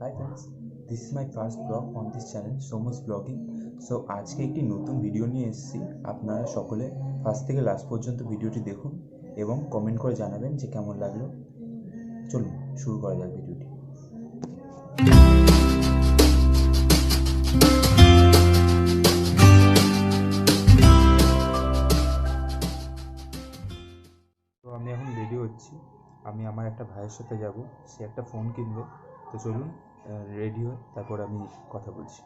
Hi friends, this is my first vlog on this channel Somo's Vlogging. So আজকে একটি নতুন video নিয়ে এসেছি। আপনারা সকলে ফার্স্ট থেকে লাস্ট পর্যন্ত ভিডিওটি দেখুন এবং কমেন্ট করে জানাবেন যে কেমন লাগলো। চলুন শুরু করা যাক ভিডিওটি। তো আমি এখন রেডি হচ্ছি। আমি আমার একটা ভাইয়ের সাথে যাব, সে একটা ফোন কিনবে। তো চলুন রেডি হয়ে তারপর আমি কথা বলছি।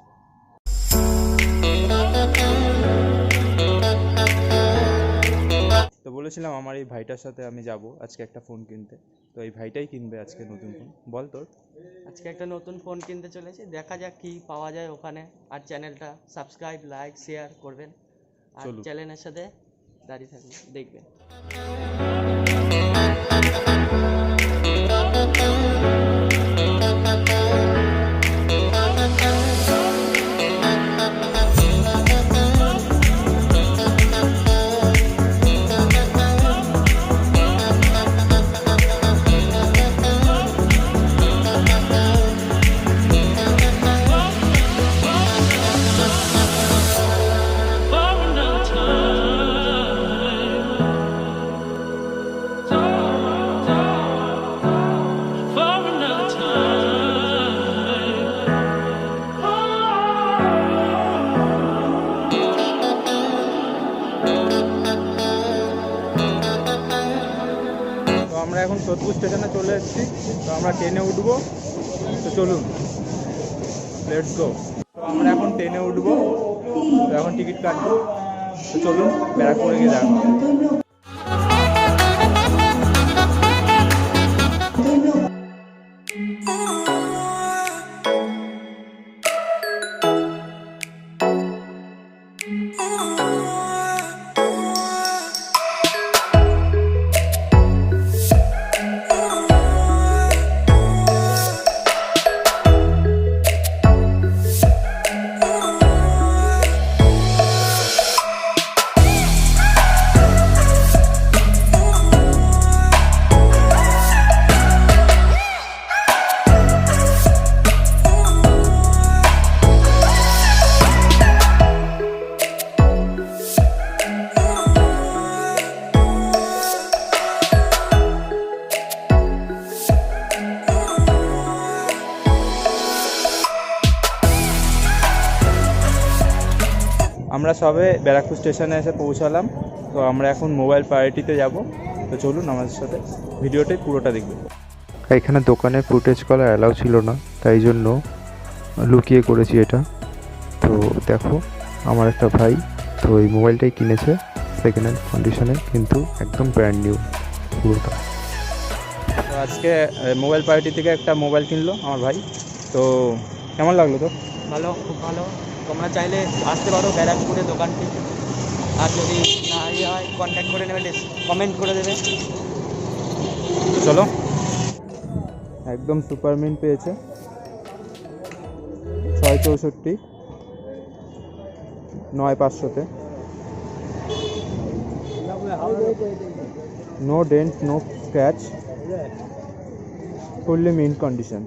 তো বলেছিলাম আমার এই ভাইটার সাথে আমি যাব আজকে একটা ফোন কিনতে। তো এই ভাইটাই কিনবে আজকে নতুন ফোন। বল তোর। আজকে একটা নতুন ফোন কিনতে চলেছি, দেখা যাক কি পাওয়া যায় ওখানে। আর চ্যানেলটা সাবস্ক্রাইব, লাইক, শেয়ার করবেন আর চ্যানেলের সাথে দাঁড়িয়ে থাকবেন, দেখবেন। আমরা এখন সোদপুর স্টেশনে চলে এসেছি। তো আমরা ট্রেনে উঠবো। তো চলুন লেটস গো। তো আমরা এখন ট্রেনে উঠবো। তো এখন টিকিট কাটবো। তো চলুন ব্যারাকপুরে গিয়ে দেখা হবে। আমরা সবে ব্যারাকপুর স্টেশনে এসে পৌঁছালাম। তো আমরা এখন মোবাইল পার্টিতে যাব। তো চলুন আমাদের সাথে ভিডিওটাই পুরোটা দেখবেন। এখানে দোকানে ফুটেজ করা অ্যালাউ ছিল না, তাই জন্য লুকিয়ে করেছি এটা। তো দেখো আমার একটা ভাই তো এই মোবাইলটাই কিনেছে সেকেন্ড হ্যান্ড কন্ডিশনে, কিন্তু একদম ব্র্যান্ড নিউ পুরোটা। তো আজকে মোবাইল পার্টি থেকে একটা মোবাইল কিনলো আমার ভাই। তো কেমন লাগলো তো? ভালো, খুব ভালো। তোমরা চাইলে আসতে পারো ব্যারাকপুরে দোকানটি। আর যদি না হয় কন্ট্যাক্ট করে নেবে, কমেন্ট করে দেবে। চলো। একদম সুপারমিন পেয়েছে 664 9500-তে। No dent, no scratch, fully mint condition.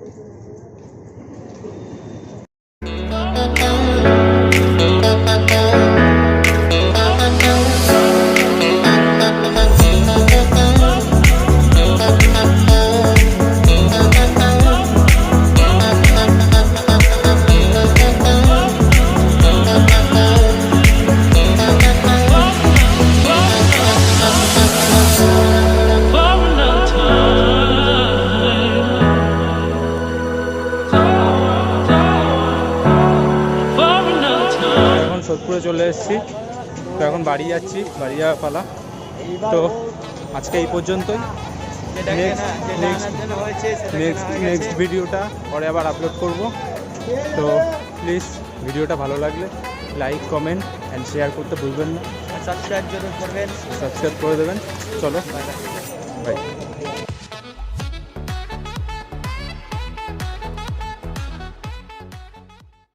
সোদপুরে চলে এসেছি। তো এখন বাড়ি যাচ্ছি, বাড়ি যাওয়া পালা। তো আজকে এই পর্যন্তই। নেক্সট ভিডিওটা পরে আবার আপলোড করব। তো প্লিজ ভিডিওটা ভালো লাগলে লাইক, কমেন্ট অ্যান্ড শেয়ার করতে ভুলবেন না। সাবস্ক্রাইব করবেন, সাবস্ক্রাইব করে দেবেন। চলো বাই।